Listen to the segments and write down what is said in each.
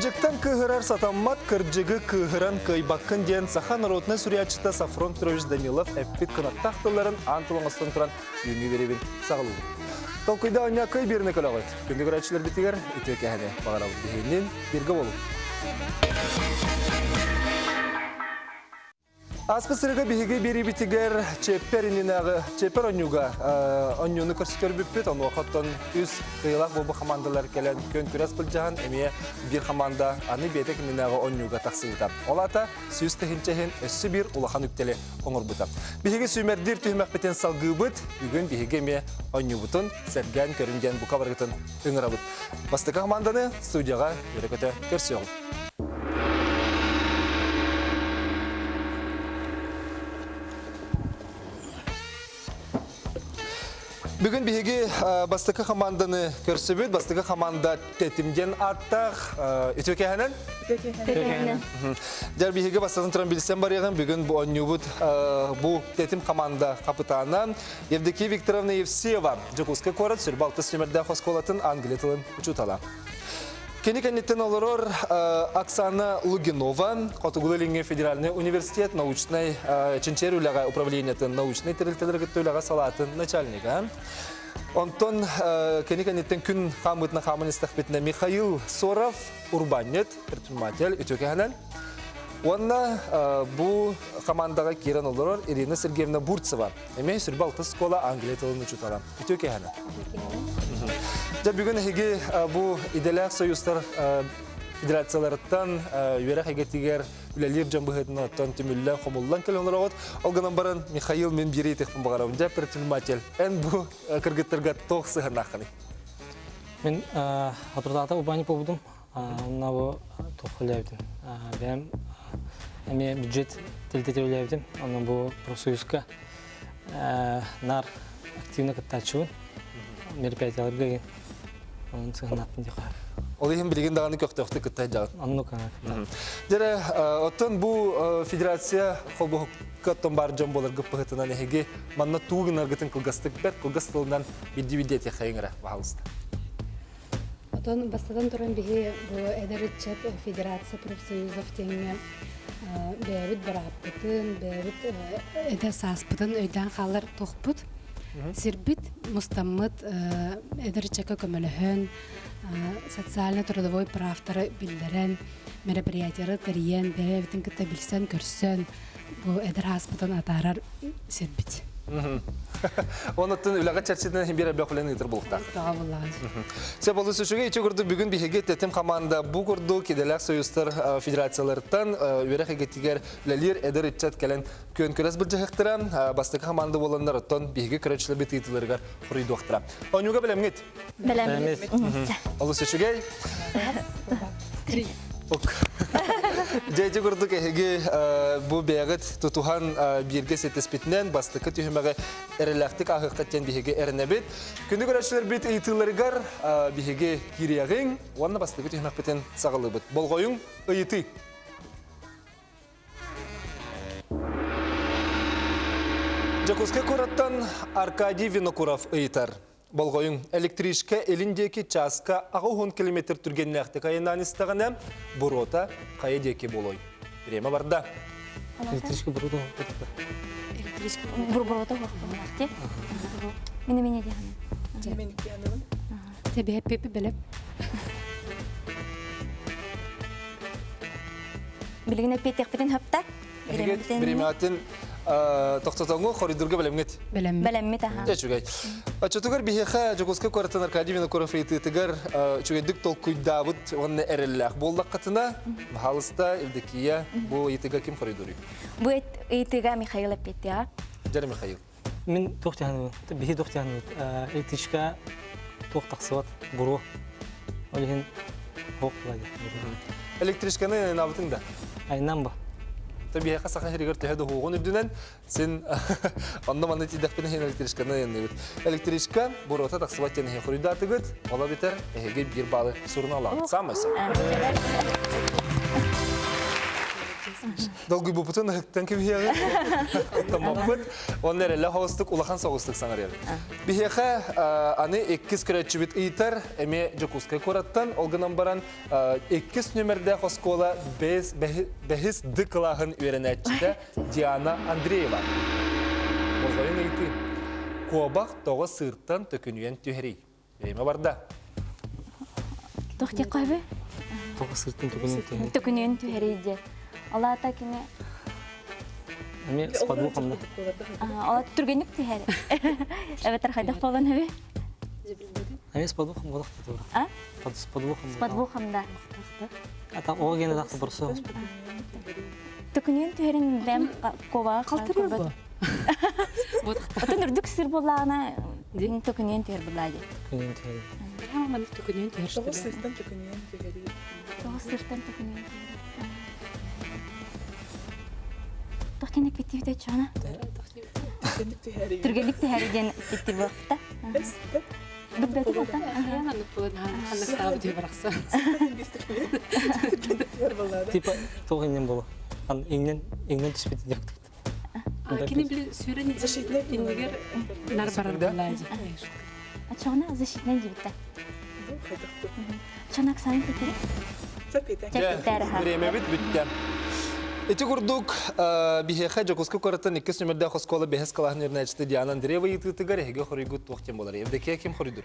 Кырджыктан кыгырар сатаммат, кырджыгы кыгыран кыйбаккын ден Саха народный сурьячыта Сафрон Петрович Данилов әппит кынаттақтыларын антылыңыстан тұран үйіне беребін сағылу. Толкуйда оня кый беріне көлағыт. Күнді көрәтшілер бітігер, үтек әне бағарабыз дегеннен бергі болу. Аспысырыға бігіге бері бітігер чеппер онюға онюны көрсетер бүппет, оны оқаттан үз қиылақ болбы қамандалар келен көн күрәс бұл жағын әмее бір қаманда аны бетек нинағы онюға тақсығыта. Олата сүйіз тәхінчәхін өссі бір улахан үктелі қоңыр бұта. Бігіге сүймердер түймәк бітен салғы бұт, бүгін бігіге ме оню бұтын сәрген көрінген бұқа барғытын үңіра бұт. Бастықы қаманданы студияға өрекөті көрсі оғын. Бүгін бігі бастықы команданы көрсібет, бастықы команда тетімден аттақ үтөке әнін? Үтөке әнін. Жар бігі бастығын тұран білсен бар еғін, бүгін бұл онюбыт бұл тетім команда қапытаны Евдокия Викторовна Евсеева, Жокускай корат, Сүрбалты Сремерді Хосколатын Англия тылын ұчутала. Кені кәнеттен олырыр Оксана Лугинова, Котугулы федеральный университет, научный чинчер үліға управлениетін научный тірілтелергі төліға салатын начальника. Онтон кені кәнеттен күн қамытына қамыныстық бетіне Михаил Соров, урбанет, предприниматель, үтөке әнін. Онна бұл командаға керен олырыр Ирина Сергеевна Бурцева, әмей Сүрбалты школа Англия тылын ұчутала. Үтөке әнін. Бүгін әйге бұл иделәк союзтар федерацияларыттан үйерек әйгеттігер үләлер жамбығытын аттан түміллән қомылдан кәлі олар оғыт. Олғанан барын Михаил мен бері етекпін бағарауын жа предприниматель. Ән бұл кіргіттірге тоқ сығын аққаны. Мен атырдата ұбаны побудым. Онна бұл тоқ өләйбдім. Бәм әме бюджет тілдете өләйбдім. Онна бұл профсоюзка нар активны кіттачуын. Мероприятиялар берген. Onun sığınatını diyor. Olayım bilgin dağını kökte kıtay jağın. Anlı kanat. Jere, otan bu federasiya kolbu hukukattan bar jam bolar gıpıhıtına nehege manna tuğun argıtın kılgastık bet kılgastılından bildi yakayınıra bahalısında. Otan bastadan duran bihi bu Ederitçep Federasiya Profsoyuzov tenge beyabit barapıtın, beyabit eder saspıtın öyden kalır toqput. Сирбит мустаммыт эдерчека көмөлөһөн социально-трудовой правтары билдерен мероприятиялары терен бебитин кытта билсен көрсөн бу эдер хаспытын атарар сирбит. Онуттан үләгә чәрчеден бер бәкөлен итер булыкта. Табыллар. Се болу сөшүгә иче күрдү бүгүн биһеге тетем команда бу күрдү киделәк союзтар федерациялардан үрәк гетигер ләлер эдер итчат келен көн көрәс бу җыктырам бастык команда булганнар оттан биһеге көрәчле бит итиләргә хурый доктора. Онуга белемгет. Белемгет. Алу сөшүгә. Ок. Жайжы күрдік әйге бұл бәғыт тұтуған бірге сетеспетінен бастықы түйімеге әріләқтік ағыққаттен бігеге әрінәбет. Күнді көрәшілер бет ұйытыларығар бігеге кирияғың, оңына бастықы түйімек бетін сағылы бұд. Болғойың ұйыты. Жакускай көраттан Аркадий Винокуров ұйытар. Болғойың электришка эліндекі часка ағы 10 километр түргенләқті қайынан істіғаны бұрота қайы деке болой. Біреме барда? Электришка бұрота Электричка бұрота бұрота. Мені дегені. Тебе пепі біліп. Білігіне петек бітін хөпті. Біреме атын тоқтатаңы коридорга белемгет. Белеммет аха. Чүгәй. Ачытыгар бихеха Жокускай кораттан Аркадий Винокуров итигар чүгәдик толкуйдабыт онны эрелләх болдаккатына халыста Евдокия бу итига ким коридоры? Бу итига Михаил Петя. Жары Михаил. Мен тоқтяны, бихи тоқтяны. Электричка тоқтақсыват бұру. Олеген хоқ бұлайды. Электричканы набытыңда? Айнан ба. Tabii ki sakın her yer tehdi hoğun ürdünen sen anlamanı tidakpene hen elektrişkanı yanıyor. Elektrişka bu rota taksivat yanı hekuri datıgıt ola biter ehege bir bağlı sorun alan. Samasa. Долгый бупутун хыктан кибияга. Тамамбыт. Оннер эле хостук улахан соғыстык саңар ел. Бихеха аны 2 көрәтчі бит ыйтар, эме Жокуска кораттан, олгынан баран 2 нөмерде хоскола бәхіс дықылағын үйренәтчіде Диана Андреева. Олғайын ыйты. Куабақ тоғы сырттан төкінуен түйірей. Еме барда. Тоқты қойбы? Тоғы сырттын түгінен түйін. Төкінен түйерейді. Алата кені... Әме спадухамда. Алата түргенік түйері. Әбетер қайдақ болан өбе? Әме спадухам болақты тұра. А? Спадухам. Спадбухамда. Ата оғы гені дақты бұрсы. Төкінен түйерін бәм қобаға Қалтырыр бұл. Отын үрдік сыр болағына төкінен түйер болады. Күнен түйін. Маманы түкінен Тоғыз тершті. сырттан төкінен төгері. Тоғы сырттан төкінен түйер. Тоқтенек бетті бітет жоғына. Төкенік төгері. Түргелік түйеріден бетті бұқта. Бір бәті болған. Янанып болын ханық сабы дей барақса. Типа тоғы инен болу. Еңнен түспеті деп. Кені білі сүйрен инегер нар барар болайды. Çoğuna защитнен дебітті. Çoğunak sayın peteri. Время бит бүттем. Эти курдук бихеха Жокуска кораттан 2 нөмерде хоскола бехес калахын үрнәчті Диана Андреева йтытыгар еге хоригут тоқтен болар. Евдеке кем хоридур?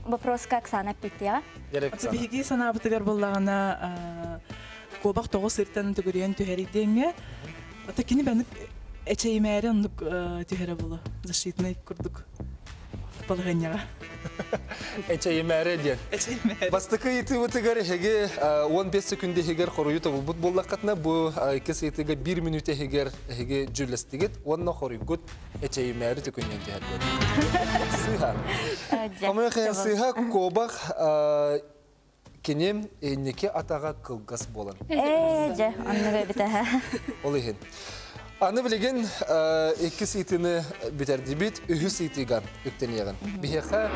Вопроска Оксана Петя. Биһиги санаабытыгар боллагана кобак тоғыз сырттан төгөрүен төгөридеңе. Ата кини бәнік эчеймәре ондук төгөрө болу. Защитный курдук. Балганьяга. Эчейі мәре ден. Эчеймәре. Бастықы итывытыгар еге 15 секунде хегер хорию табыл бұд боллаққатына бұ кес итыға 1 минут хегер хеге жүлістігет, онна хоригут эчейі мәре түкінен тегер. Сыға. Амай қайын сыға кобақ кенем неке атаға кылгас болан. Же, анныға бітәһә. Ол еген. Аны білеген 2 сейтіні бітерді бит, 3 сейтіған өктен еғін. Бихеқа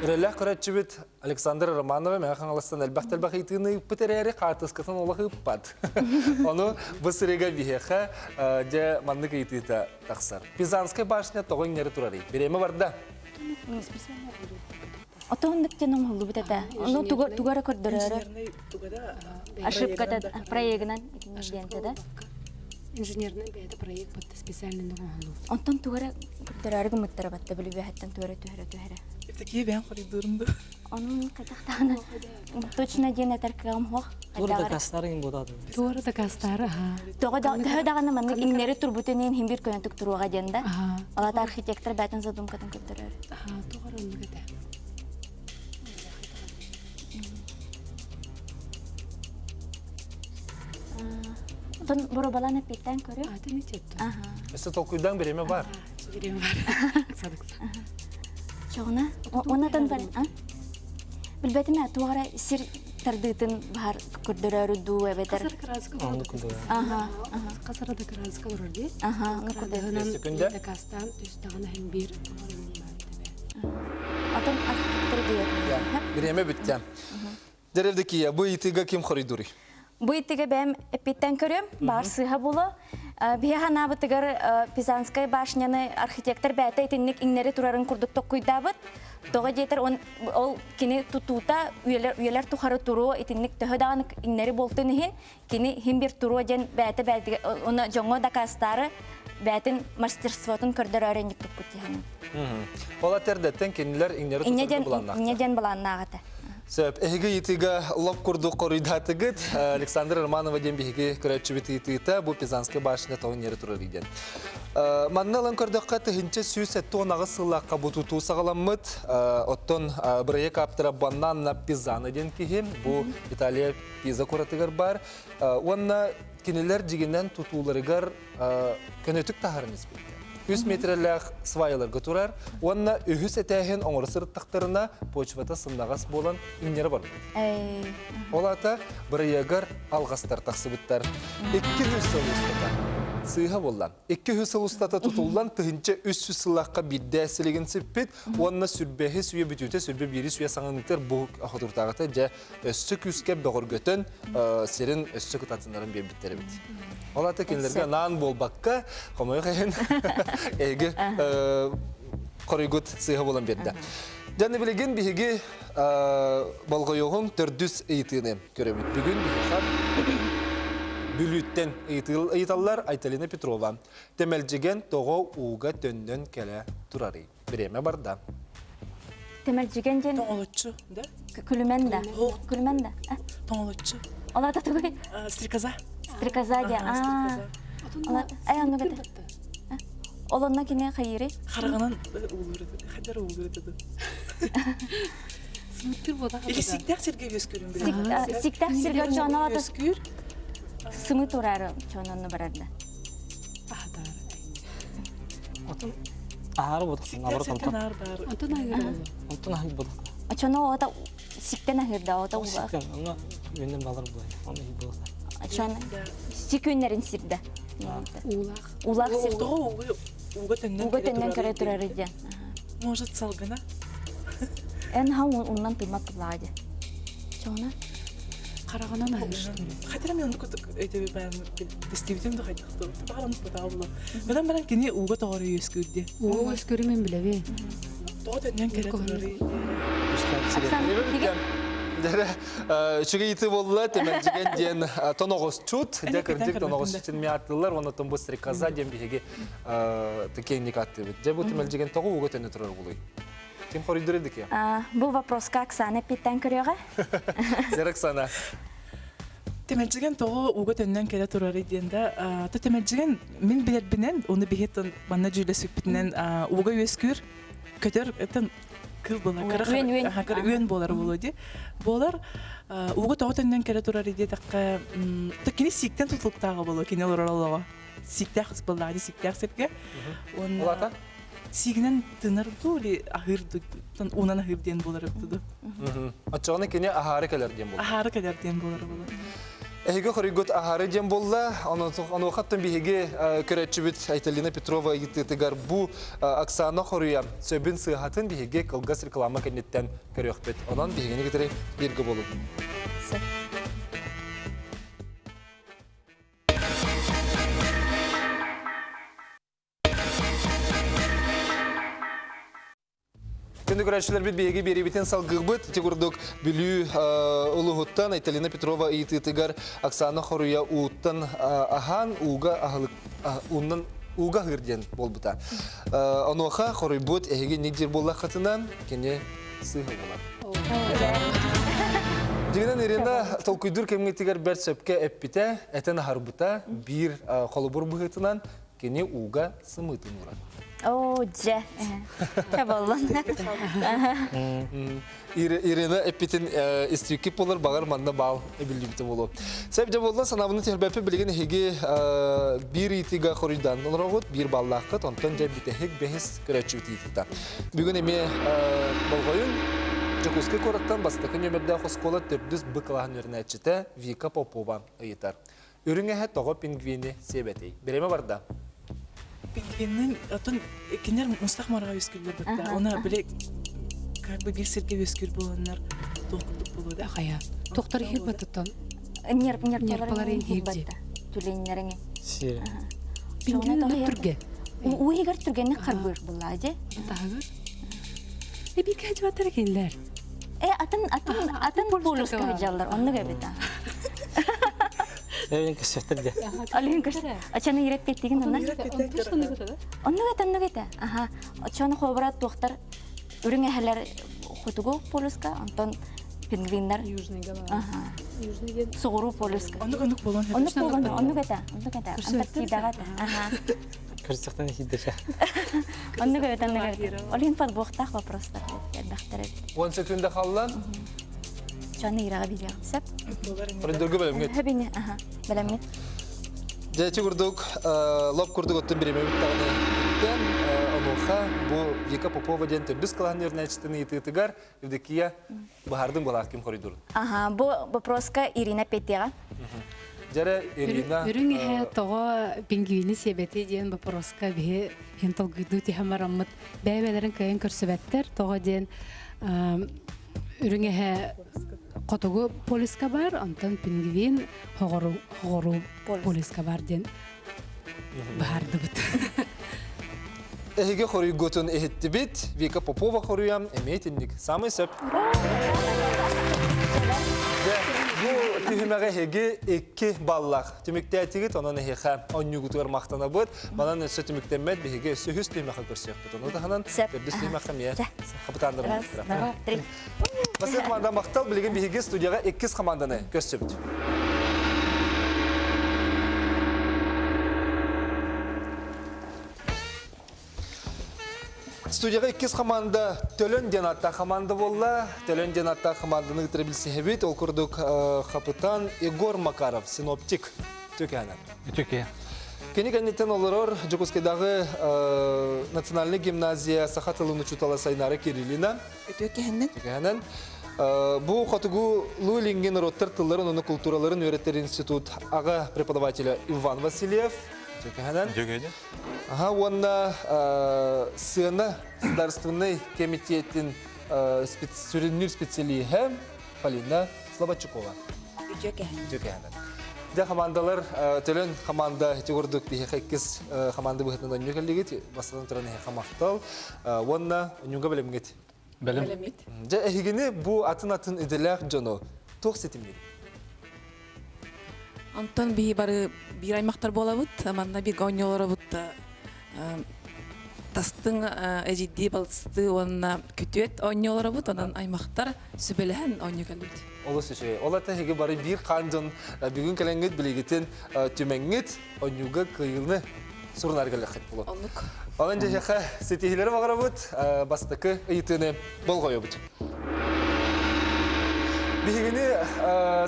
Релях көрәтші бит Александр Романова мәға қаңылыстан әлбәқтәлбәқ ейтіні үппітер әрі қатысқытын олағы үппад. Оны бұсыреға бихеқа де мандық ейтіті тақсар. Пизанскай башня тоғын нері тұрары. Береме барда? Отондық теном хулу бітәді. Оны тугара көрдірері. Ошибкада проегінен дентеді. Инженерный бәді проект бұтты специальный нұғылу. Онтан тугара көрдірері гүміттері бәтті білі бәхеттен тугара. Эптеки бән хоридурунду. Оның қайтақтағына точно ден әтәркіғым хоқ. Турда кастары ин бодады. Туары да кастары, Тоғыдағаны маңның иңнері турбутенен химбир көнетік тұруға денді. Алата архитектор бәтін задумкатын көрдірері. Туғары онығы да. Тон боробаланы петтен көрі? Аты не тетті. Өсі толкуйдан береме бар. Берем бар. Çoğuna? Ondan var. Bilbetime tuğara sir tardığın bahar kurdurarı du ebeter. Kasar kırazı Onu kıvırdı. kudu. Kasara da kırazı kıvırdı. Onu kudu. Sekünde? Da kastan üstağına hem bir Atan arxitektör diyor. Береме бүттем. Деревдеки я, bu itiga kim xoriduri? Bu itiga ben epitten körüm. Bar sıha bulu. Bir hana bıtıgar Pizanskaya başnyanı arxitektör bəyətə etinlik inləri turarın kurduk toqquyda bıt. Toğa jeter ol kini tututa üyeler tuxarı turu etinlik töhö dağınık inləri boltun hin. Kini him bir turu jen bəyətə bəyətə onu jongo da kastarı bəyətin mastersvotun kördür öğrendik tukkuti hanım. Ola terdetten kendiler inleri tutardı bulanlaqta. İneden bulanlaqta. Söp, ehige yitiga lop kurdu koruydatıgıt. Alexander Romanova den bihige körətçü yitita bu Pizanskaya başına toğun yeri turur iden. Mannalan kördöqqa tıhınca süysetті onağı sığlaqqa bututu sağalanmıd. Otton bireye kaptıra bananna Pizana den kihim. Bu İtalya pizza kuratıgar bar. Onna kiniler jiginden tutularıgar könötük taharınız bildi. 100 metrellik свайларга турар. Онна үһүс этәһен оңорсыр тактарына почвата сындагас болан иннери бар. Олата бир ягар алгастар таксыбыттар. 200 сыл устата. сыйга боллан. 200 сылыстата тутуллан тыгынча 300 сыллаққа бидде әсілеген сіппет, онна сүрбәхі сүйе бүтуте, сүрбе бири сүйе саңынықтар бұл ақытыртағыта жа өссі күске бәғыр götön серін өссі күтатындарын бейбіттері біт. Олаты кенлерге наан болбаққа, қомай қайын әйгі қорыгыт сыйга болан берді. Жаны білеген бігі балғайоғын түрдүс ыйтыны көрімет. Бүгін бүліттен ыйталар Айталина Петрова. Темелжіген тоғы уға төннен кәлі тұрары. Біреме барда. Темелжіген жен Тоңолоччу, да? күлімен да. Күлімен да. Тоңолоччу. Олата тұғай. Стрекоза. Стрекоза де. Ай, оны көті. Олонна кене қайыры. Қарағынан ұлғырды. Қайдар ұлғырды. Сымыттыр бода. Или сиктәк сирге өскөрүн биле. Сиктәк сирге чона алаты. Өскөр. Сымы турары чононны барады. Отын ары бодықтан, абыр Сиктәк тонтон. нар бар. Антон айгыры. Отын ары бодықтан. Чона ота сиктен ахырда ота ула. Сиктен, оны үйінен балар бұлай. Оны үй бодықтан. Чона сикүннәрин сирде. Улақ. Улак сир. Тоғы уға төннен Уга теннен көрө турары де. Может салгына. Эн ха уннан тымак ладе. Чона Қарағанан айгыры. Хатыра мен онды өтөбү бән дистибитим да хайдықты. Бағарам бата була. Менен баран кини уга тоғыры өскөрдү. О, өскөрімен білебе. Тоғы төннен келе турары. Үшіге еті болла, темелжіген ден тоноғыз чут, де кірдік тоноғыз чутын мияттылар, оны тұмбы стрекоза ден бігеге тікенник атты бет. Де бұл темелжіген тоғы уға тәні тұрар болуй. Кем қоридыр едік я? Бұл вопроска Оксана Питтен көрөға. Зерек сана. Темелжиген тоғы уға төннен келе турары дегенде, темелжиген мен билербинен, оны бігеттен манна жүйле сөкпітінен уға өскөр, көтер, кыл болар, үйен болар болуды. Болар, уға тоғы төннен келе турары де таққа, кені сиктен тұтылықтағы болу, кені олар олуға. Сиктәк болады, сиктәк сірге. Олата? Сигнен тынар дули ахырды, унан ахырден болар өптүдү. Атчағыны кене ахары кәлер ден бол. Ахары кәдерден болар болу. Әйгі қоригот ахары ден болла, оны оқаттан бігеге көрәтші бүт Айталина Петрова ететігар бұ Оксана Қория сөбін сыйхатын бігеге қылғас реклама кәнеттен көрек бет. Онан бігеге кетері бергі болу. Кенді көрәтшілер бет бігеге бері бітен салғық бұд. Тегурдық бүлі ұлығыттан Айталина Петрова ететігар Оксана Қория ұйттан ахан уға ғырден бол бұта. Онуға Қорой бұд әйге негдер болла қатынан кене сыйғы болар. Дегенен еренді толкүйдір кемгетігер бәр сөпке әппіте әтен ағар бұта бір қолыбыр бұғытынан кене уға сымытын ұрады. О, же. Чабаллан. Ирина эпитин истрики болар багар манда бал эбилибите болу. Себеп болла санабыны тербепе билген хеге бир итига хорыдан. Олорогот бир баллакка тонтон же битехек бехис крачутитита. Бүгүн эме болгоюн Жакуски кораттан бастакын өмөрдө хоскола төрдүс быклахан өрнәчите Вика Попова ыйтар. Үрүнгө того пингвини себетей. Береме барда. Пингвиннен атын кинер мустахмарга өскүлөр бакта. Она биле как бы бир серге өскүр болгандар толкундук болду. Ағая. Тоқтар хир батыттан. Нерпаларын хирде. Түленнеріңе. Сире. Пингвин түрге. Уйгар түргенне қарбыр бұлады. Тағыр. Bir kaç batır kendiler. Атын полус кабыжалар, онны кабыта. Evin köşetirdi. Алин каш. Ачаны ирек петтеген онна. Онны гата. Аха. Ачаны хобрат доктор үрүнгө хәләр хотуго полуска, антон пингвиннар. Южный гава. Аха. Южный ген. Сугуру полуска. Онны болон. Онны гата. Антарктидага. Аха. Кырсыктан хиддеше. Онны гата. Алин подбохтах вопростар. Доктор. 10 секунда қаллан. Чаны ирага билер. Сеп. Прендерге бөлемгет. Хабине, аха. Белемет. Жечи курдук, лоб курдук оттан биреме биттаганы. Тен онуха бу Вика Попова ден төрдүс калан өрнәчтени итыгар, евдекия бахардын балак ким коридор. Ага, бу вопроска Ирина Петера. Жара Ирина. Үрүң эһэ тоҕо пингвини себети диэн вопроска биһи хентол гыйдуу тиһамараммыт бэбэлерин кыйын көрсөбэттер тоҕо диэн үрүң эһэ котугу полиска бар, онтон пингвин хоғору полиска бар диэн баардыбыт. Эһиге хоруйготун эһиттибит, Вика Попова хоруям, эмейтинник. Самый сөп. Бу түймәгә һеге 2 баллах. Тимектә тигит, онан эһә оннюгутур мактана бут. Манан сөт тимектәмәт биһиге сөһүс түймәгә көрсәк бит. Онда ханан бердис түймәгә мия. Капитандар. Басып команда мактал билеген биһиге студияга 2 команданы көрсөбүт. Студияға 2 команда Төлөн Денатта команда болла. Төлөн Денатта команданы гытырбилсе хебит, ол курдук капитан Егор Макаров, синоптик төкәнән. Төке. Кені кәнеттен оларор Жокускайдағы национальный гимназия Сахатылын учутала сайнары Кириллина. Төкәнән. Бу хотугу Луилинген роттар тылларын, оны культураларын өйрәттер институт аға преподавателя Иван Васильев. Төкәнән. Ага, онна сына Государственный комитетин сүйренер специалиһе Полина Слободчукова. Төкәнән. Де командалар төлөн команда тегордук бихе 2 команда быһытынан өннөгөллигит басынан тураны хамактал. Онна өннөгө белемгит. Белем. Же эхигини бу атын иделер жоно. Тох сетимди. Антон бии бары бир аймактар болабыт, аманда бир гоньолор бут. Тастың эжидди балсты онна күтүет оньолор бут, анан аймактар сүбелен оньёгалбыт. Олос иши. Олата хеге бары бир канжон бүгүн келенгет билигитин түмеңгет оньюга кыйылны сурнаргалахет болот. Онлук. Алан жеха сетихилери багарабыт, бастыкы ыйтыны болгойобут. Бигини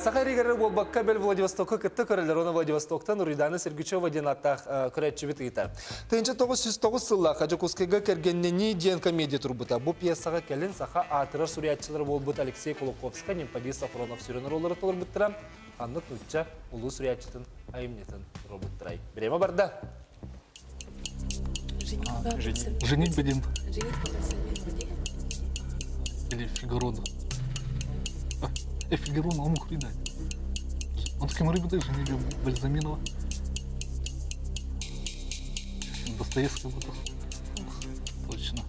Сахаригары болбакка бел Владивостокка кытты көрөлөр, оны Владивостоктан Уриданы Сергичева денатта көрөтчүбүт ыйтар. 1909 жылга Жокускайга кергеннени диен комедия турбута. Бу пьесага келин саха атырар суриятчылар болбут Алексей Кулаковский, Нимпади Сафронов сүрөнөр олары толурбуттара. Аннык нутча улуу суриятчытын айымнетін роботтырай. Берема барда. Женить будем. Или Фигарону. Фигарону, он мог видать. Он таким рыбой женили Бальзаминова. Достоевский вот. Точно.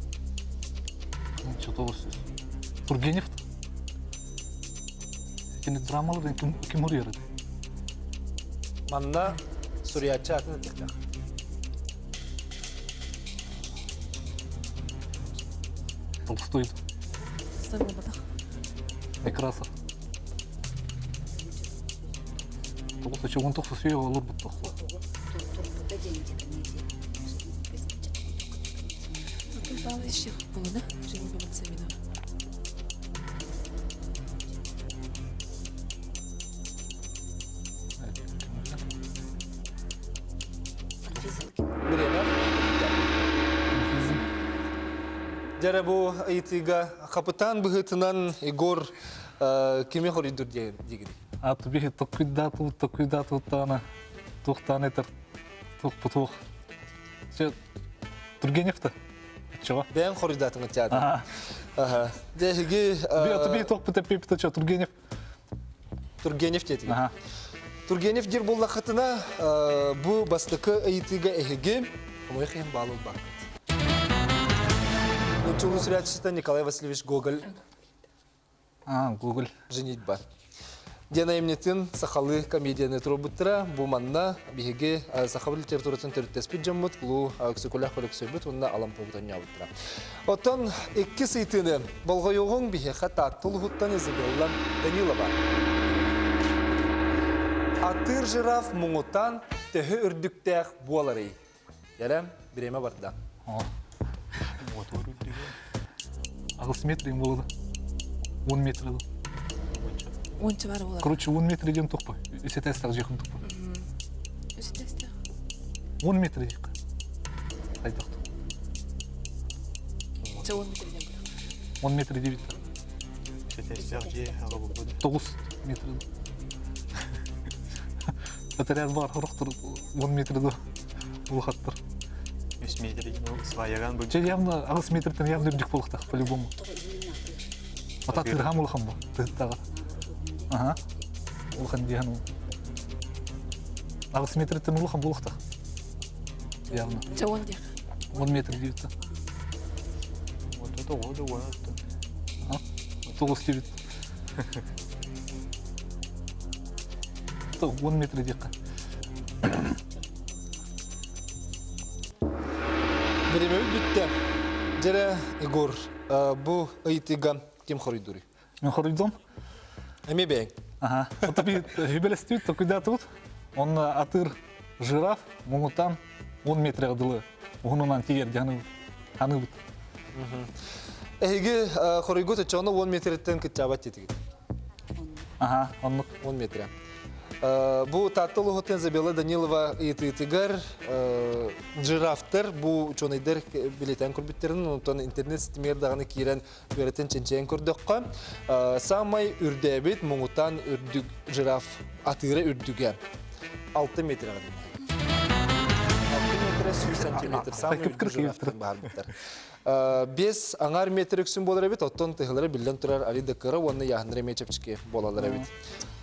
Ну, что-то вот. Тургенев. Кені драмалар кім ұрер еді? Манна суриятчы атын өттіқтақ. Толстой. Некрасов. Толстой, че он тоқсы сүйе олар бұд тоқсы. Балы еще было, да? Женить Бальзаминова. Жәрі бұл айтыға қапытан бұғытынан Егор кеме қоридур дегені? А тобі тоқидату тана, тоқтан етір, тоқ бұтоқ. Че, Тургенев-та? Чего? Бән қоридатыңы тяды. Тобі тоқ бұта пепіта, че, Тургенев? Тургенев деді. Тургенев дер бұл лақытына бұл бастықы айтыға әйге ұмай қиын балыл бар. Чулу сурятчыста Николай Васильевич Гоголь. Гоголь. Женитьба. Дена емнетін сақалы комедияны тұрбыттыра, бұл манна бігеге сақабы литературатын төріттеспет жаммыт, бұл күсікулақ бөлік сөйбіт, онына алам тоғыдан яуыттыра. Оттан, екі сейтіні болғайоғын бігеға таттыл ғыттан Изабелла Данилова. Атыр жираф мұңыттан төхі үрдіктәқ буалары. Ярам, біреме барда. Ағыс метрден болды. 10 метрді. Ончы бар олар. Короче, 10 метрден тоқпа. Үсетәстіғ жеқін тоқпа. Үсетәстіғ? 10 метр жеқі. Қайдақты. 10 метрден бұл. 10 метр 9. Үсетәстіғ же ағы бұл 9 метрді. Батарея бар, рухтыр 10 метрді улхаттыр. 3 метр сваяган бұл. Че явно ағыс метрден явно үрдік болықтақ, по-любому. Ата тырхам улхан бұл, тыттаға. Ага, улхан дейін ол. Ағыс метрден улхан болықтақ. Явно. Жауан дек. 10 метр дейбітті. Вот это вот, вот. 9 дейбіт. 10 метр дейққа. Беремеу бітті. Жәрі Игор, бұл ұйтыға кем қорыйдыры? Мен хоройдом. Әме бәйін? Ага. Вот такие юбилействуют, то куда тут? Он атыр жираф, муңутан 10 метр ғадылы. Оғынынан тегер жаны бұд. Әйгі қорыйғы тұтчауына 10 метрден күтчабат етігі. Ага, онлық. 10 метр. Бұл таттылы ғытын Забела Данилова ұйтыгар жирафтар, бұл чонайдар билетен көрбіттерін, онтан интернет сетімердағыны кейрен беретін ченчен көрдіққа. Самай үрдәбет мұңытан үрдік жираф атыры үрдіге 6 метр ғадын. 6 метр 100 сантиметр самай үрдік жирафтар бар біттер. 5 аңар метр үксін болар әбет, оттан тұғылары білден тұрар алиды қыры, оны яғындыры мечепчіке болалар әбет.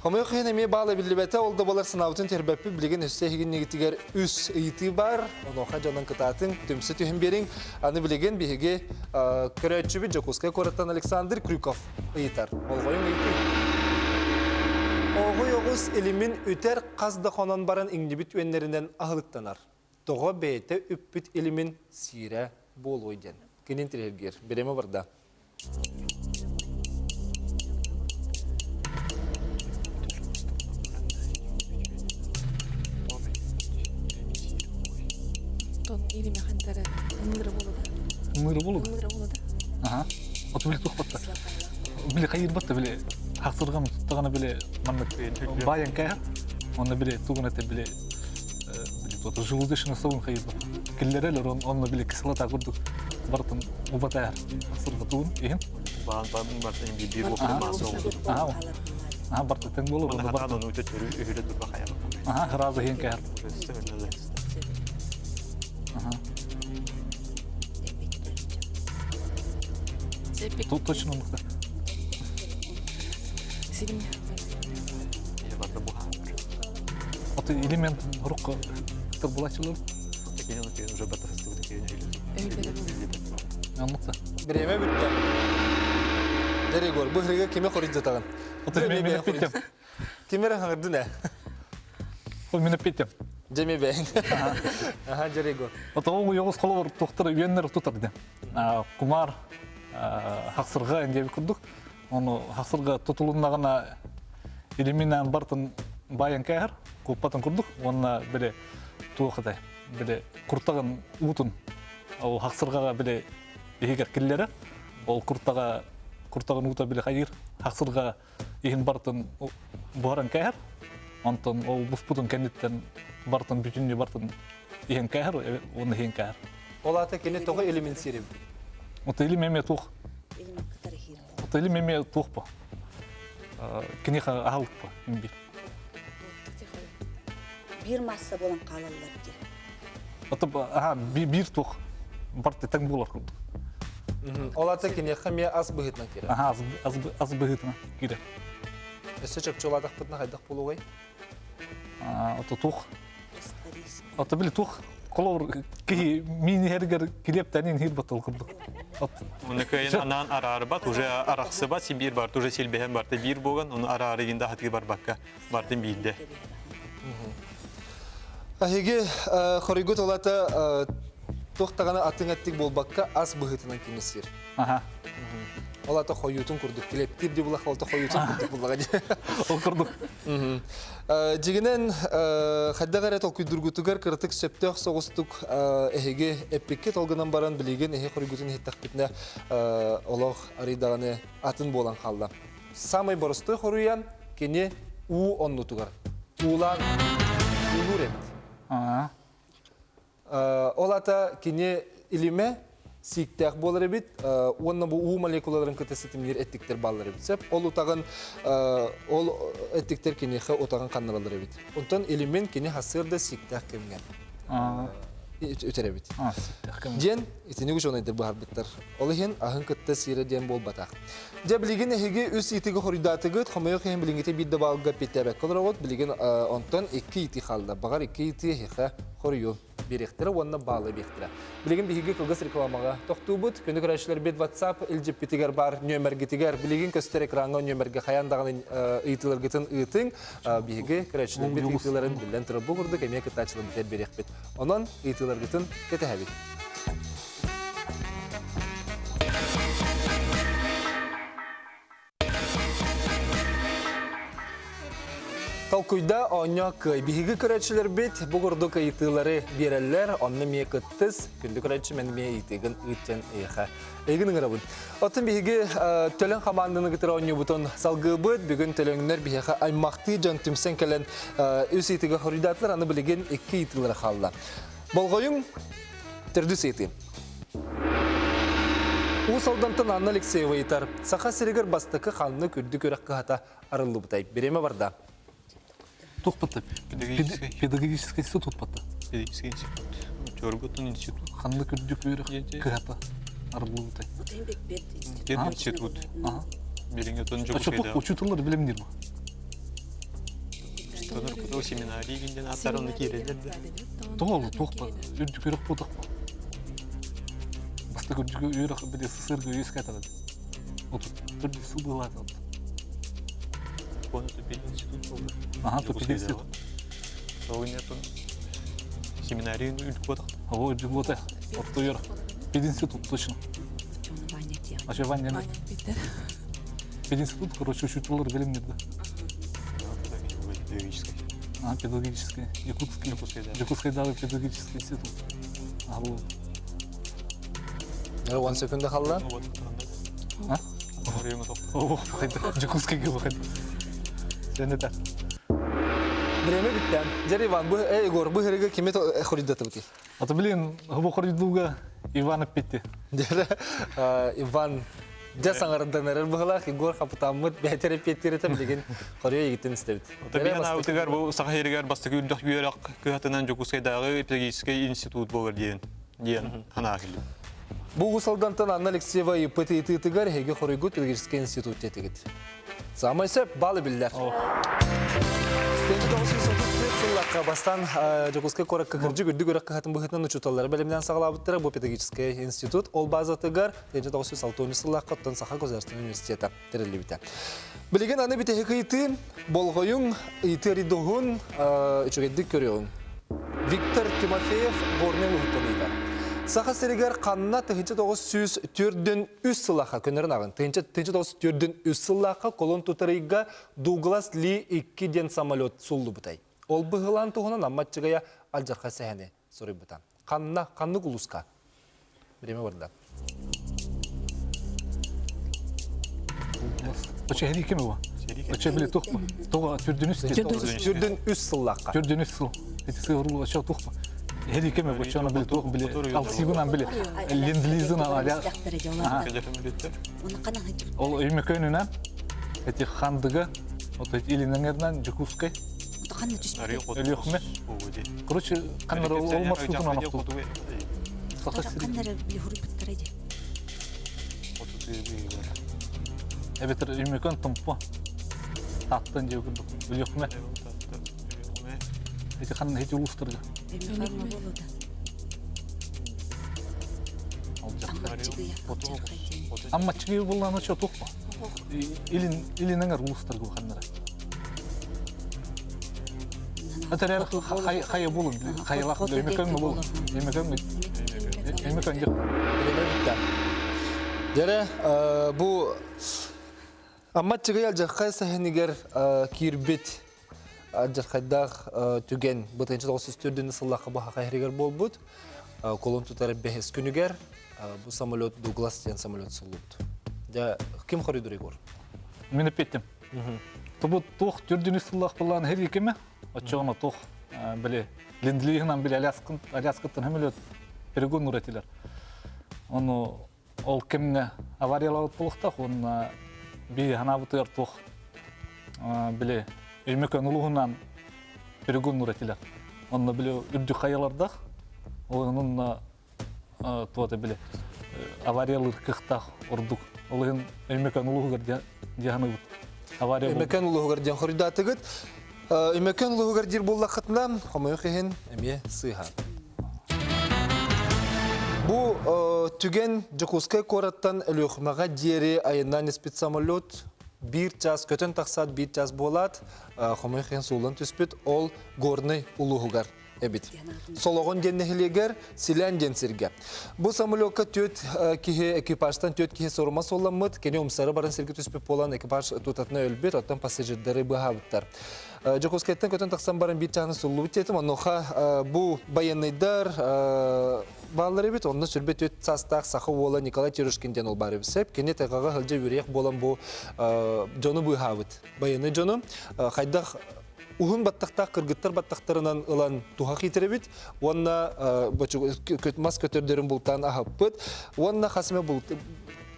Қомай қиын әме балы білібәті олды болар сынауытын тербәпі білген өсі егін негітігер үс ұйты бар, оноға жанын кытатын түмсі түйін берін, аны білеген бейге көрәтші бі Жокускай қораттан Александр Крюков ұйытар. Олғойын ұйты. Оғой оғыз елімен өтер қазды қонан баран іңнебіт өңнерінен ағылықтанар. Тоға бәйті үппіт елімен сирә бол ойден. Кенен тірергер. Береме барда. Тон или механтары мыры болады. Мыры болу? Мыры болады. Ага. Оты біле тұқ батта. Біле қайыр батта, біле қақсырған тұттағаны біле баян кәйір. Оны біле тұғын әті біле жылуды шыны сауын қайыр батта. Келлер әлір, оны біле кісілата көрдік. Бартын ұбат әйір. Қақсырға тұғын, еген? Бартын бейбір оқыды масы олды. Ага, барты тәң болу. Оны қатан өте түрі үйірі тұрба қайыр. Ага, разы ген кәйір. Тут точно мықты. Силимне. Я барды бұға. Оты элемент рухқа тұр бұлачылар. Текенен уже барды фестивалі текенен Мықты. Береме бітті. Дәрі гор, бұл хірге кеме қорит жатаған? Оты мен өппеттем. Кемері қаңырды не? Ол мен өппеттем. Жеме бәйін. Аха, дәрі гор. Оты оңы еғыз қолы бар тоқтыры үйеннер тұтар дем. Кумар, хақсырға әндебі күрдік. Оны хақсырға тұтылынағына элеминан бартын баян кәйір, көппатын күрдік. Онына біле туықыдай, біле құрттағын ұтын. Ол хақсырғаға біле егер келлері, ол құрттағын ұта біле қайыр. Хақсырға егін бартын бұғаран кәйір. Онтын ол бұспұтын кәнеттен бартын бүтінне бартын егін кәйір, оны егін кәйір. Ол аты кене тоғы элемент серем. Оты или меме тух. Оты или меме тух по. Кенеха ағалық по, имбир. Бир масса болан қалалар де. Оты бир тух. Барты таң болар күрді. Ол аты кене қаме аз бұғытна кере. Ага, аз бұғытна кере. Өсі чөп чоладақ бұтна қайдақ болу ғой? Оты тух. Оты білі тух. Колор ки мини хергер килептенин хир батыл курдук. Оны көйен анан арары бат, уже арақсы бат, сен бар, уже селбеген барты бир болған, оны арары егінде хатығы бар баққа, бартын бейінде. Әйге қорыгыт олаты тоқтағаны атын әттік бол баққа аз бұғытынан кемесер. Ага. Олаты қойютын күрдік, келептір де бұлақ олаты қойютын күрдік бұлаға. Ол күрдік. Жегінен қаддағарет ол күйдіргітігер кіртік сөптіқ соғыстық әйге әппекке толғынан баран білеген әйге қорыгытын хеттақ бітіне олық аридағаны атын болан қалды. Самай бұрысты қоруян кене у оннутығар. Улан улур әмді. Олата кене илиме сиктәк болар бит. Онна бу у молекулаларын кытысытымнер эттиктер баллар бит. Сеп ол утаган ол эттиктер кинеха утаган канналар бит. Онтан элемент кине хасырда сиктәк кемген. Өтөрө бит. Ден итини гүш онайдыр бу харбыттар. Ол хен ахын кытта сире ден бол батак. Же билеген эге үс итиге хоридатыгыт хамайы хен билингете бидде балга питебек колорот билеген онтан 2 ити халда. Багар 2 ити хеха хорию беректер онна балы бектер. Билеген биге кылгыс рекламага токтубут. Күнү көрөчлөр бет WhatsApp LGBTгер бар нөмергетигер билеген көстөр экранга нөмерге хаяндагын итилергетин итин биге көрөчлөр бет итилерин билен турып бугурду кеме кытачылы битер берекпет. Онон итилергетин кетебит. Талкуйда оняк биһиги көрәчләр бит бугурду кайтылары бирәлләр, онны ме кыттыз, күндү көрәчә мен ме итеген иттен эха. Эгин гырабын. Атын биһиги төлөн команданы гытыр оню бутон салгыбыт, бүгүн төлөннөр биһига аймакты жан тимсен келен үс итеге хоридатлар аны билеген 2 итилер халла. Болгоюң төрдүс ити. Усалдантан Анна Алексеева итар. Саха сиригер бастыкы ханны күрдү көрәк кыхата арылды бутай. Береме барда. Тухпатта. Педагогический институт тухпатта. Педагогический институт. Чорготун институт. Ханны күрдүк үйрөк кыхата арылуутай. Институт. Ага. Билинге тон жок Ача тух учутулар билемдир бу. Тонор кото семинарий гинден аттарын кирелер. Тоол тухпа. Үрдүк үйрөк бутак. Баста күрдүк үйрөк биле сыргы үйскатады. Отут түрдү суу булат. Конуты бил институт болду. Ага, тут институт. Огнетон семинарий үлк бодак. Ого, үрдүк бутак. Отто үйрөк. Пединститут точно. Ача Ваня. Пединститут, короче, учутулар билемдирди. Педагогический. Педагогический. Якутский дагы педагогический институт. Бул. 10 секунда халла. Вот А? Время топ. О, хайда. Якутскийге бакат. Сен это. Береме биттен. Жер Иван бу Егор бу хереге киме хоридаты бути. Ата билин, бу хоридууга Иван Петти. Жер Иван жасаңардан эрер була Егор капытаммыт бетер петтирете билген хория егитен истебит. Табиан аутыгар бу сахиргар бастык үрдөх бүйрөк кыхатынан Жокускайдагы педагогический институт болар диен хана ахил. Бу усалдантан Анна Алексеева ИПТ-тыгар хеге хоригут педагогический институт тетигит. Самайсы балы биллер. Сыллаққа бастан Жокускай коракка кіржі күрді көрек қағатын бұғытынан ұчуталары бәлемден сағалабыттыры бұл педагогический институт. Ол базатыгар 1906 сыллаққа оттан Саха Государственный университета тірілі біті. Білеген аны біте хекайты болғойың итеридоғын үчігеддік көреуін. Виктор Тимофеев горнен ұғыттаныйдар. Саха серегер қанына 1904-ден үс сылаққа көнерін ағын. 1904-ден үс сылаққа колон тұтарыйға Дуглас Ли 2-ден самолет сұлды бұтай. Ол бұғылан тұғынан амматчығая алжарқа сәхәне сұрай бұтан. Қанны құлысқа. Біреме барды. Оча хери кеме ба? Оча біле тұқпа. Тоға түрден үс. Түрден үс сылаққа. Түрден үс сыл. Эти сығырылы оча тұқпа. Хери кеме ба? Оча біле тұқ біле. Алсигынан біле. Ленд-лизынан аля. Ол үйме көйнінен. Эти хандыға. Илинеңерінен Жокускай. Ölüyorme. Короче, kanları olmaz tutun anahtu. Kanları bir hurip bittiredi. Evet, ümmekan tampa. Tattan diye gördüm. Ölüyorme. Eti kanın hiç ulusturdu. Ama çıkıyor bulanı çok topla. İlinen ulusturdu bu kanları. Атарар хай болун, хайлак эмекен болун. Эмекен жок. Жара бу амматчыгы алжакка сахенигер кирбит алжакайдах түген бутенче 94-ден сыллакка баха хайригер болбут. Колон тутар бехес күнүгер бу самолет Дуглас ден самолет сулут. Да ким хоридур Егор? Мен петтим. Тобу тох түрдүнү сыллак булган хер экеме? Очоно тох биле лендлигинен биле Аляскаттан хемелет перегон уретилер. Оны ол кемне авариялау болуқтақ, оны бей ханабыты артуқ біле үймекен ұлығынан бірігін ұратилер. Оны біле үрді қайалардақ, оның туаты біле авариялыр қықтақ ұрдық. Олығын үймекен ұлығығыр дияны бұд. Үймекен ұлығығыр диян қоридатығыд. Үймекен ұлығығыр дир боллақ қытынан, қомайы қиын әме сыйға. Бу түген Жакускай кораттан өлөқмаға дері айынан спецсамолет 1 час, көтен тақсат 1 час болат, қомай қиын суылан түспет, ол горный ұлығығар. Эбит. Солоғын деннехилегер силен денсерге. Бұл самолетка төт кихе экипажтан төт кихе сорма соламыд, кене умсары барын серге түспеп болан экипаж тутатына өлбет, оттан пассажирдары бұхабыттар. Жакускайттан көтен тақсан барын бит жағын сұлу бітетім, оныға бұл баянайдар балар ебет, онына сүрбет төт састақ сақы ола Николай Терушкинден ол бар ебісеп, кене тайғаға ғылжа өрек болан бұл жоны бұхабыт. Баянай жоны қайдақ Уһун баттақтақ, кыргыттар баттақтарынан ылан тухақ етеребет, онна мас көтердерін бұлтан ахаппыт, онна қасыме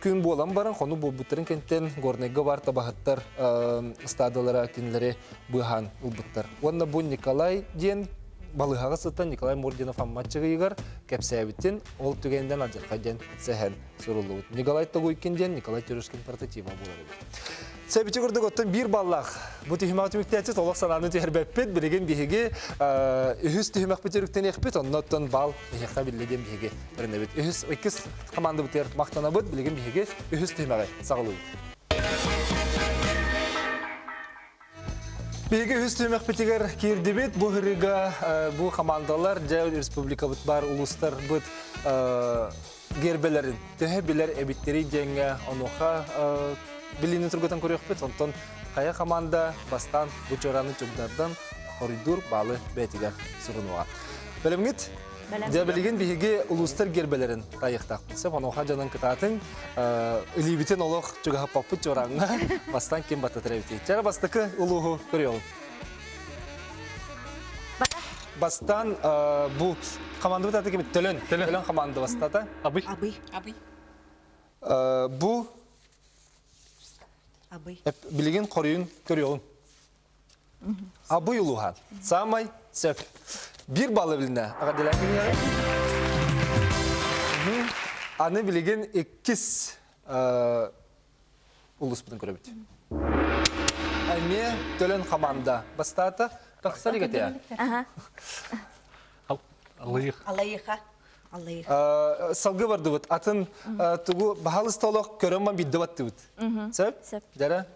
күн болан баран, қону бұлбыттарын кенттен горнайға бар табағаттар стадалара кенлері бұған ұлбыттар. Онна бұл Николай ден балығаға сыттан Николай Мординов амматчығы егар кәпсәбіттен ол түгенден аджарқа ден сәхен сұрылуыд. Николай Тагуйкенден Николай Терушкин портатива болар ебет. Сәбіті көрдік оттан бір баллақ. Бұл түйімақ түміктәтсіз, олық сананы түйірбәппет, білеген бейге үхіз түйімақ бөтеріктен екпет, оннаттан бал бейхқа білеген бейге бірінебет. Үхіз 2 команды бұтер мақтана бұд, білеген бейге үхіз түйімақы сағылуы. Бейге үхіз түйімақ бітігер керді бет, бұл хүріға бұл командалар, жау республика бұт бар, ұлыстар бұт гербелерін, түйі білер әбіттері денге, онуға Билини турготан көрөкпөт, онтон кая команда бастан бучораны чугдардан коридор балы бетиге сурунуга. Белемгит? Де билген биге улустар гербелерин тайыктак. Сеп онуга жанын кытатын, илибитен олох чуга паппыт чоранга бастан кем баттатырабити. Чара бастакы улугу көрөйөн. Бастан бу команда бутаты кем төлөн команда бастата. Абый. Бу Билеген қорыйын көріуін. Абый ұлуға. Самай сөп. Bir balı biline. Ağa dilekin yarı. Anı bilegen 2 ulus buden körübüt. Ayme tölen komanda. Bastata taqsari gatya. Aha. Аллайық. Аллайыха. Salgı vardı bud. Atın tuğu bahalı stolok körüman biddi battı bud. Söp? Söp. Jara.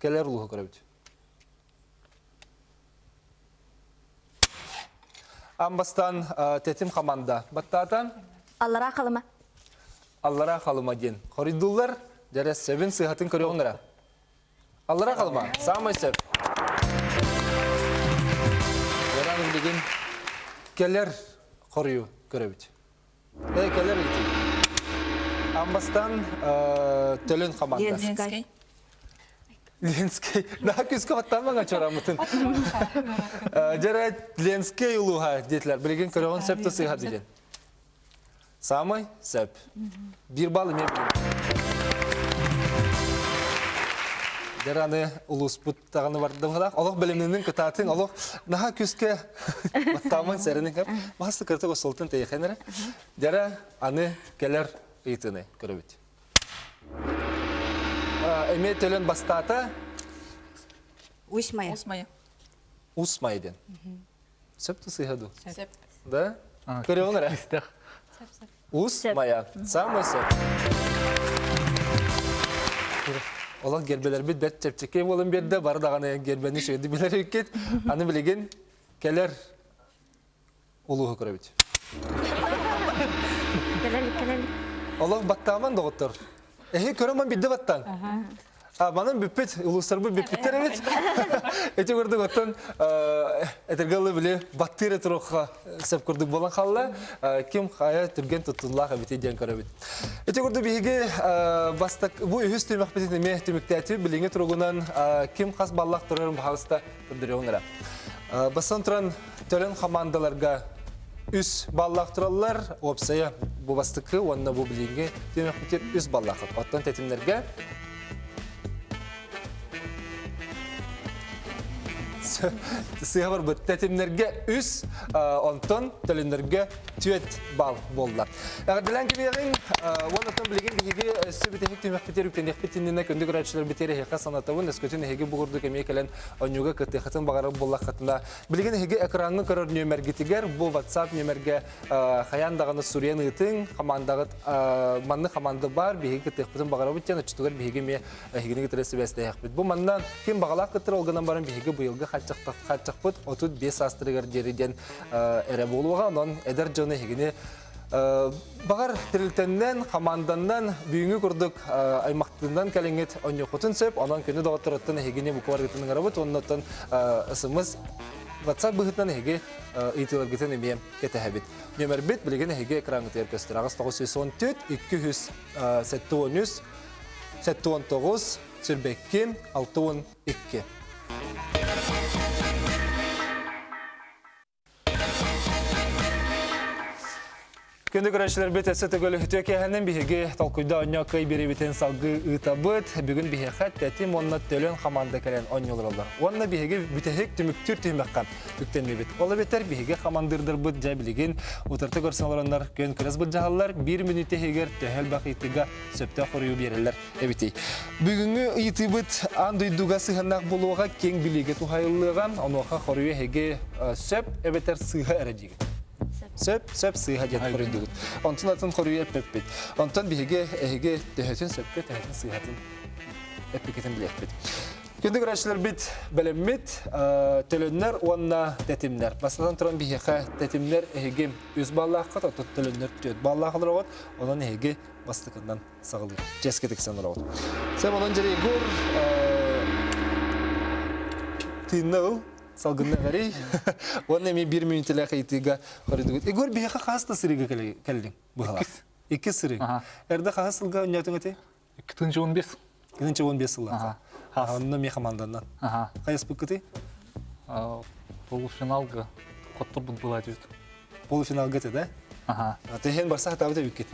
Keler uluğu körübüt. Ambastan tetim komanda. Battatan? Allara kalıma. Allara kalıma diyen. Koridullar. Jara sevin sıhhatın körüğünlere. Allara kalıma. Sağmay söp. Jaranın bilgin keler koruyu körübüt. Keler iti. Ambastan tölen komanda. Ленинский. Ленский. Daha küskü atlanmağa çoramıtın. Jara Lenski uluğa dediler. Bilgin körüğün söp de sıhhat diyen. Sağmay söp. Bir balı mı bilgin? Jarаны улус буттаганы барды бала. Аллах белемнен кытатын, Аллах наха күскә баттамын сәренең кеп. Басты кырты госолтын тәйхәнәре. Жара аны келер итене көрөбүт. Эме төлөн бастата Усмая. усмайден. Сөптү сыйхаду. Сеп. Да? Көрөңөр. Истех. Усмая. Самый сөп. Олар гербелер бит бет чепчеке болын берді, бары дағаны гербені шөйді білер өкет. Аны білеген келер ұлығы көрі бит. Олар баттаман доғыттыр. Көріман бидді баттан. Манын бүппет, ұлыстар бұл бүппеттер әмет. Әте көрдік оттан әтіргалы біле баттыры тұрыққа сәп көрдік болан қалла. Кем қая түрген тұттылақ әбеті ден көрі бит. Әте көрдік бейге бұл үйіз түймек бетіне ме түймекті әті біліңе тұрғынан кем қас баллақ тұрырын бағалыста тұрдыры оңыра. Бастан тұран төлен командаларға үс баллақтыралар, опсая bu bastıkı, onunla bu bilgi demek bitir üs ballaqı. Ottan tetimlerge Sığa var bu tetimlerge üs, ondan telimlerge tüet bal bollar. Eğer dilen gibi yerin, ondan bilgin bilgi sübüte hek demek bitir yükten yakbitinine köndü güreçler biteri heka sanatavun eskütün heki buğurdu kemiye kelen onyuga kıtı kıtın bağırı bollaq kıtına. Bilgin heki ekranı karar nömergitiger bu WhatsApp nömerge hayan dağını Suriyen ıtın hamandağı manlı hamandı var bir heki kıtı kıtın bağırı bitken açtıgar bir heki mi hekini getiresi beste yakbit. Bu mandan kim bağlaq kıtır olganan barın bir heki bu yılgı kaçakpıt 35 astırıgar deriden ere boluğa ondan eder canı hekini Bağır tiriltenden, hamandandan büyüğü kurduk aymaktından kelinget onyokutun söp, ondan könü dağıttırıttın hegini bu kuvargıtının arabıt, ondan ısımız WhatsApp bıhıttan hegi itiler giten emeyem ketehebit. Nömer bit bilgin hegi ekranı ter göster. Ağız 914 200 713 719 Sürbekki 612. Kendi güreşler bit esete gölü hütüke hemen bihege talkuyda anya kay biri biten salgı ıtabıt bugün bihekat tetim onna tölön hamanda kelen onyolurlar. Onna bihege bitehek tümüktür tüymekkan tüktenme bit. Ola beter bihege hamandırdır bit jabiligin utartı görsenalanlar kön kres bit jahallar 1 minüte heger tehel bakitiga söpte koruyu bererler. Ebiti. Bugünkü ıtıbıt anduyduga sıhanak buluğa keng bilige tuhayıllıgan onoha koruyu hege söp ebeter sıha erecigen. Söp sığha jet koruyduk. Ondan atın koruyu epepet. Ondan bihege tehetin söpke tehetin sığhatın epeketin bilekpet. Kendi güreşler bit belemit tölönler onna tetimler. Basadan turan bihege tetimler ehege üz ballaq kat otot tölönler tüet ballaq alır ot. Ondan ehege bastıkından sağılır. Cesketik sanır ot. Sen ondan jere gur tinal salgınna gari. Onun emi 1 minütle kayıtıga koruyduk. Igor bir hasta sırıga keldin bu hala. 2 sırık. Erde hasılga oynatın ete? 2015. 2015 yılında. Onun mi hamandandan. Kayas bıkkıtı? Полуфиналга Коттурбун была жүз. Полуфиналга теді? Тehen barsa hata da büyük.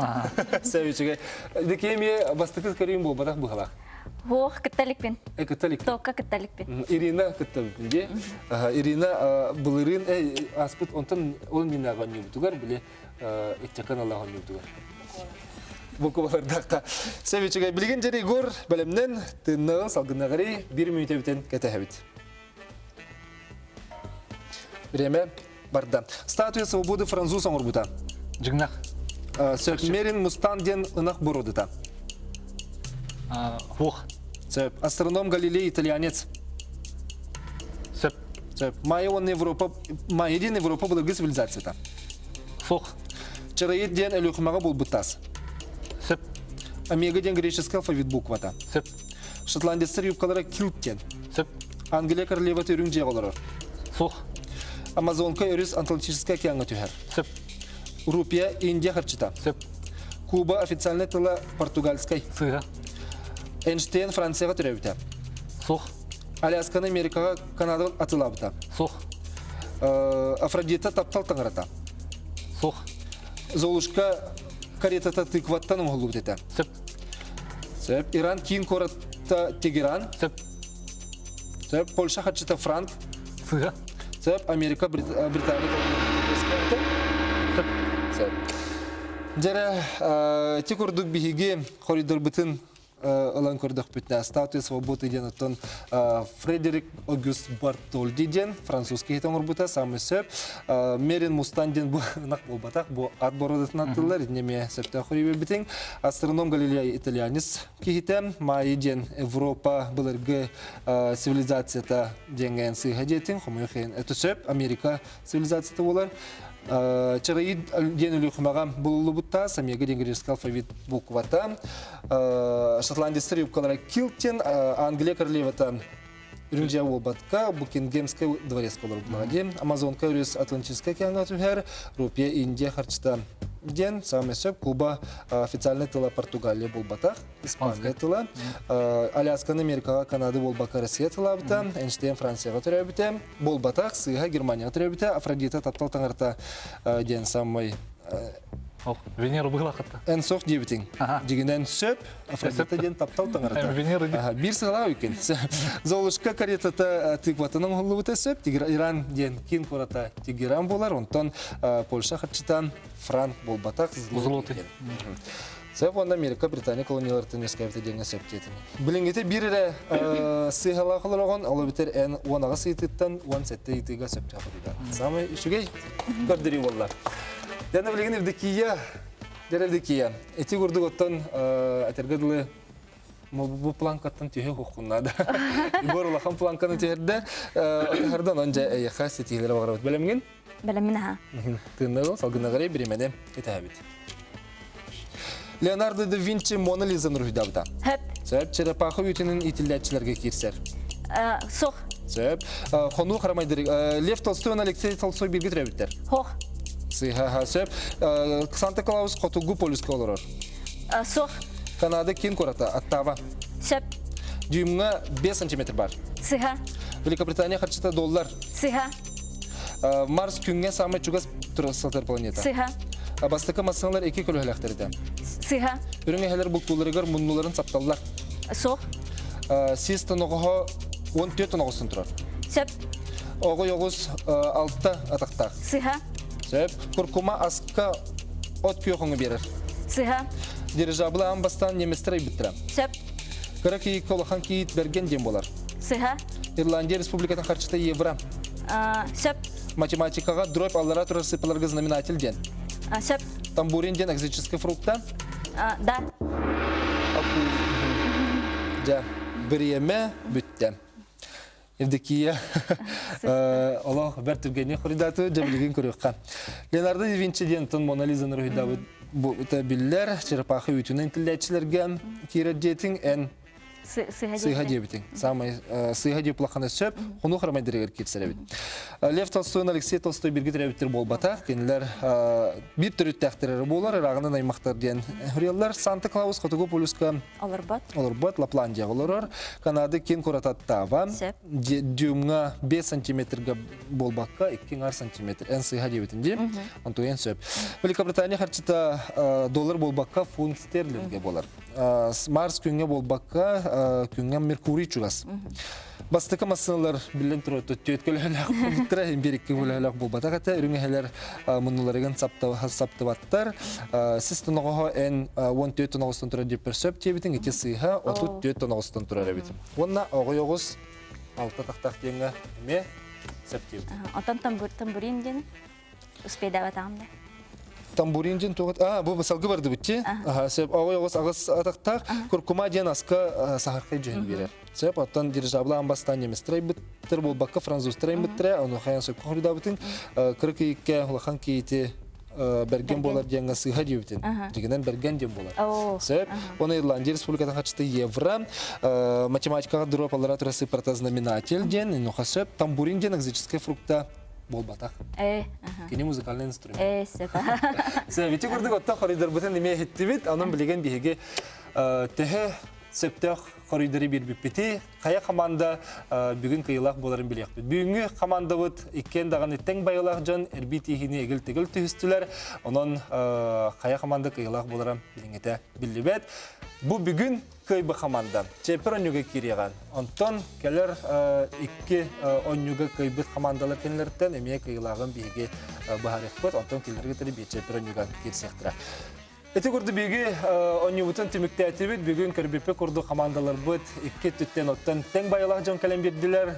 Seviciğe. Dekemi bastıkız karıyım bu badak bu hala. Hoh kıttalıkpın. Kıttalık. Toka kıttalıkpın. Irina kıttalık diye. Irina bulurun aspet ondan onun minagan yutugar bile etçakan Allah'ın yutugar. Bu kadar dakika. Seviciğe bilgin jeri gor belemden tınnağı salgınna gari 1 minüte biten ketehebit. Время барда. Статуя свободы французам урбута. Жигнах. Сөкмерин мустанден ынак бородыта. Хух. Сөп. Астроном Галилей итальянец. Сөп. Сөп. Майден Европа былыргы цивилизацията. Фух. Чарайет ден элюхмага булбутас. Сөп. Омега ден греческий алфавит буквата. Сөп. Шотландецтер юбкалары килттен. Сөп. Англия королева төрүң жеголор. Фух. Амазонка өрүс Атлантическая океанга түһәр. Сөп. Рупия Индия харчыта. Сөп. Куба официальный тыла португальской. Сыга. Эйнштейн Францияга төрөбүтә. Сух. Алясканы Америкага, Канадага атылабыта. Сух. Афродита таптал таңырата. Сух. Золушка каретата тыкваттан оңғылу бітеті. Сөп. Сөп. Иран кейін коратта Тегеран. Сөп. Сөп. Польша хатчыта Франк. Сыга. Сөп. Америка, Британия. Сөп. Сөп. Жәрі тек ұрдық бігеге коридор бүтін Алан көрдөх бүтнә статуя свободы ден оттон Фредерик Огюст Бартольди ден французский хитон урбута самый сөп Мерин Мустан ден бу нак болбатак бу ат бородытын аттылар неме сөптен хорибе битин астроном Галилей итальянец кихитем майы ден Европа былыргы цивилизацията денген сыйга детин хомойхен это сөп Америка цивилизацията болар Чарайид ден үліқымаған бұлылы бұтта, самеге денгерескі алфавит буквата. Шотландия юбкалары килттен, Англия королевата Үрүнжа болбатка Букингемский дворец колор булаги. Амазонка үрүс Атлантическая океанга түһәр, Рупия Индия харчта ден, самый сөп Куба официальный тыла Португалия болбатах, Испания тыла, Алясканы Америкага, Канада болбака Россия тыла бита, Эйнштейн Францияга төрә бите, болбатах Сыга Германия төрә бите, Афродита таптал таңарта ден самый Венера была хатта. Энсох дебитин. Дигенен сөп, Афродита ден таптал таңарта. Венера Бир сыгала үкен. Золушка каретата тыкватының hullubuta сөп, Иран ден кин кората Тегеран болар, онтон Польша хатчытан Франк болбатак Злотый. Сөп онда Америка, Британия колонияларын ескәбіті денге сөп кетін. Білінгеті бірі сыйғала қылырған, олы бітер ән онаға сыйтыттан, он сәтті итіға сөп жапырыда. Самы үшігей көрдірі болар. Дәні білген Евдокия, дәр Евдокия. Эти көрдік оттан әтергеділі бұл планкаттан түйе құққынады. Игор олақан планканы түйерді, отығардан онжа әйеқа сетігілері бағыра өт. Бәлемген? Бәлемін аға. Тыңнағы, салғына қарай біремеді етәбет. Леонардо да Винчи Мона Лизаны рухидабыта. Хөп. Сөп, черепахы үтінің итілдәтчілерге керсер. Соқ. Сөп, қону қарамайдыры. Лев Толстой мен Алексей Толстой бірге түрәбіттер. Хоқ. Сыйха, сөп, Санта-Клаус Котугу полюсқа олырыр. Соқ. Канада кен кората, аттава. Сөп. Дүйімға 5 сантиметр бар. Сыға. Великобритания харчыта $. Сыға. Марс күнге самай чугас тұрсатыр планета. Сыға. Бастықы масыналар 2 көлі әліқтерді. Сыға. Үріңе әлер бұлтуларығар мұннуларын сапталылар. Соқ. Сіз тұнығыға 14 тұнығысын тұрар. Сөп. Оғы yoğuz 6 атақтақ. Сыға. Сөп, күркума асқа от күйоқыңы берір. Сыға. Дирижаблы амбастан неместер айбіттірі. Сөп. Кірі кейік қолыған кейіт берген дем болар. Сыға. Ирландия республикатын қарчыта евро. Сөп. Математикаға дробь аллара тұрар сыпыларға знаменатель ден. Сөп. Тамбурин ден экзотический фрукта. Да. Ja, біреме бүтті. Евдокия, Allah бір түргені құридаты жәбілген көріққа. Леонардо да Винчи ден тұн Мона Лизаны рухидабы бұта білілер, черепахы үтінің тілдәтчілерге кереджетін ән сыйға дебітің. Самай сыйға деп лақаны сөп, құны қармайдырығыр кетсірі бит. Лев Толстой, Алексей Толстой бірге түрәбіттер болбата. Кенілер бір түрі тәқтірері болар, рағынан аймақтар ден үрелер. Санта-Клаус, Котугу полюска оларбат, Лапландия оларар. Канады кен көрататтава. Дюмға 5 сантиметрға болбаққа 2 сантиметр. Ән сыйға дебітінде, онту ән сөп. Великобритания харчыта $. Болбаққа фунт стерлинге болар. Марс күнге болбаққа күнген Меркурий чугас. Бастықы масыналар білін тұрыты төткөлі бұттыра емберікке көлі болбата қата, үріңелер мұныларыған саптываттар. Сіз тұнығыға ән 14 тұнығыстан тұрар деп көрсөп тебетін, еке сыйға 34 тұнығыстан тұрар әбетін. Онна оғы оғыз 6 тақтақ денгі әме сәп тебетін. Отан тамбурин ден ұспейда батағымда. Тамбурин ден тоғыт. Бұл мысалғы барды бүтте. Сөп, оғы оғыз ағыз атақтақ, күркума ден асқа сағарқай жүйін берер. Сөп, оттан дирижаблы амбастан неместрай біттір, бұл баққа французтрай біттірі, оны қаян сөп қорыда бұтын, кірік екке ұлақан кейті берген болар денгі сыйға деуітін. Дегенен берген ден болар. Сөп, оны Ирландия республикатын қатшыты евро, математикаға дроп алара тұрасы парта знаменатель ден, нұға сөп, тамбурин ден экзотический фрукта болбатақ. Кені музыкальный инструмент. Сөйбеті көрдік отта қорыдар бұтын неме хетті бет, анын білеген бейге тәхі сөптіқ қорыдары бір біппеті, қая команда бүгін қиылақ боларын білек бет. Бүгінгі команда бұд еккен даған еттен байылақ жан, әрбей тегіне егіл-тегіл түйістілер, онын қая команда қиылақ боларын біліңеті білі бет. Бұл бүгін көйбі команда. Чепер онюға кереған. Онтон кәлер екі онюға көйбі командалар кенілерден әмей қиылағын бейге бағарек бұд, онтон келерге тәрі бей чепер онюға керсектіра. Эти көрді бейге онюғытын темікті әтебет, бүгін көрбепе көрді командалар бұд, екі түттен оттан тәң байылақ жон кәлем берділер,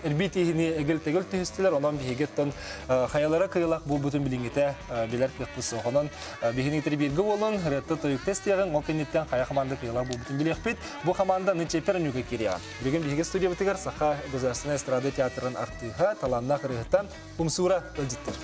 әрбей тегіне әгіл-тегіл түйістілер, онан бейгеттен қаялара қиылақ бұл бұтын біліңгеті білер қиқпысы. Онан бейгінің етері бергі болың, рәтті тойық тест еғін, ол кенеттен қая қаманды қиылақ бұл бұтын білек бет, бұл қаманда нычепер нүге кереға. Бүгін бейге студия бұтығар, Саха Государственная эстрада театрын ақтыға, таланна қырығыттан ұмсура өлжіттір.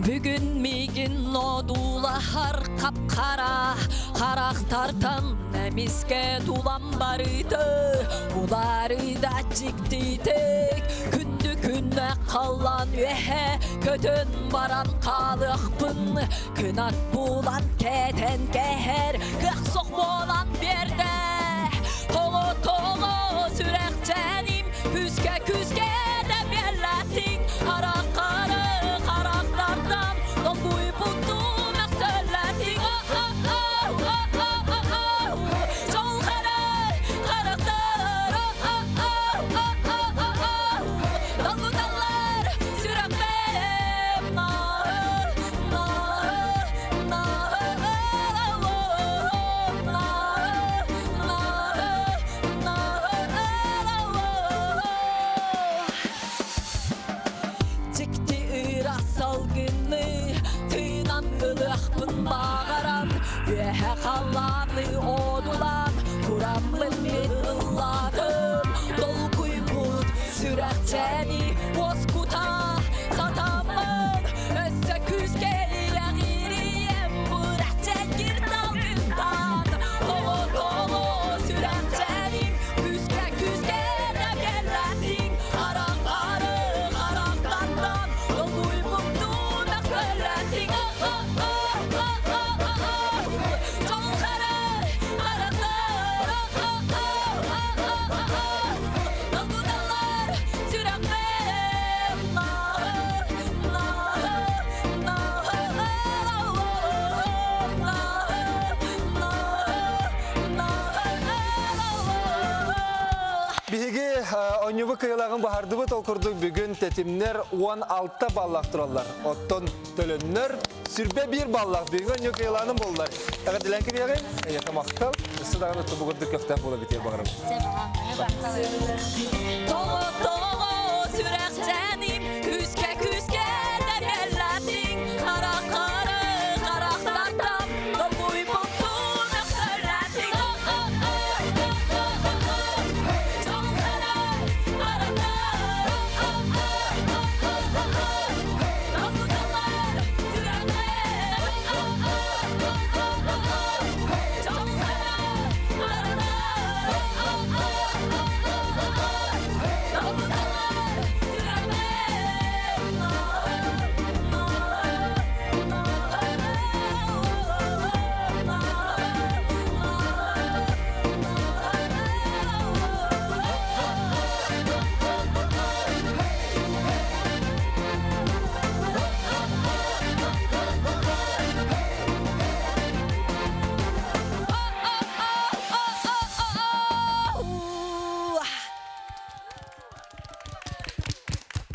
Bugün migin odulahar kapkara Karaktartan nemiske tulan barıydı Uları da çıktı tek Kündü künne kalan ühe Kötün baran kalıqpın Kınat bulan keten keher Kık sokmolan berde Tolu tolu sürekçenim Küske küske de belletin Karaktarı karaktardan Dolguy buldu mekselletin Çol karakter Dolgu dallar sürek benim Nar Çıktı ırak salgını Tıynan ılıqpın bağaran Ühe kalanı odulan Kuramlı mılladım Dolguy bul sürekçeni Bozkuta satamın Össe küskeyle giriyem Bırak çekir dalgından Dolu dolu sürekçenim Küske küske de belletin Karaktarı karaktardan Dolguy buldu mekselletin Çol karakter Dolgu dallar sürek benim Bihigi onюбы kıyılağın bahardıbı tolkurduk bugün tetimler 16 ballak durallar. Otton tölönler sürbe bir ballak bugün onюбы kıyılağının bollar. Eğer dilenki diyeceğim, yatamaktal. Sıdağını tubuğurduk köfte bula biter bağırım. Sebha.